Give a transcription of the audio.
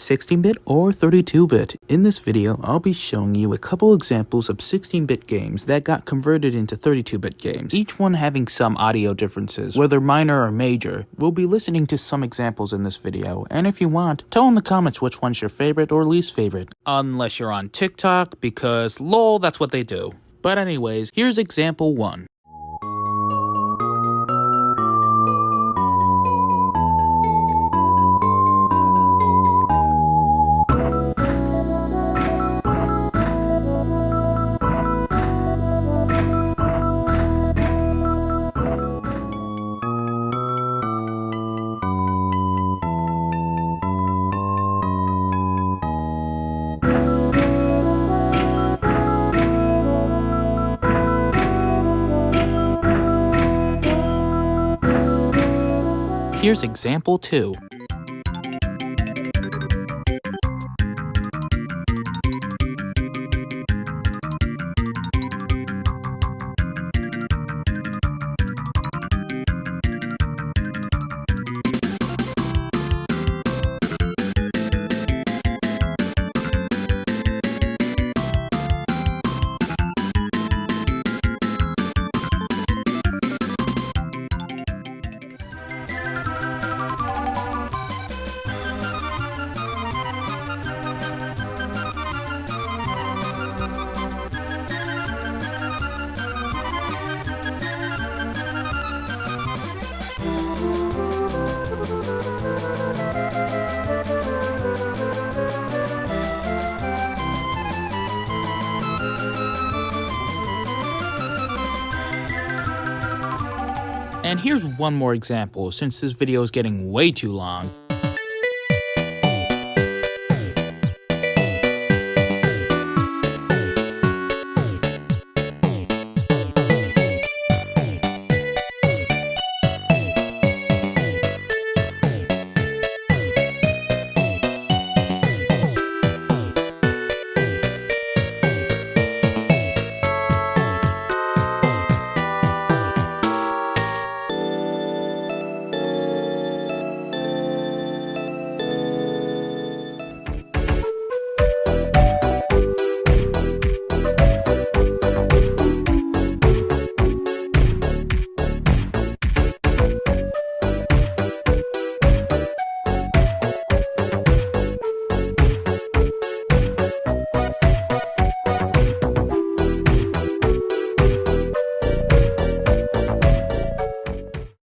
16-bit or 32-bit. In this video, I'll be showing you a couple examples of 16-bit games that got converted into 32-bit games, each one having some audio differences, whether minor or major. We'll be listening to some examples in this video, and if you want, tell in the comments which one's your favorite or least favorite. Unless you're on TikTok, because lol, that's what they do. But anyways, here's example 1. Here's example 2. And here's one more example, since this video is getting way too long.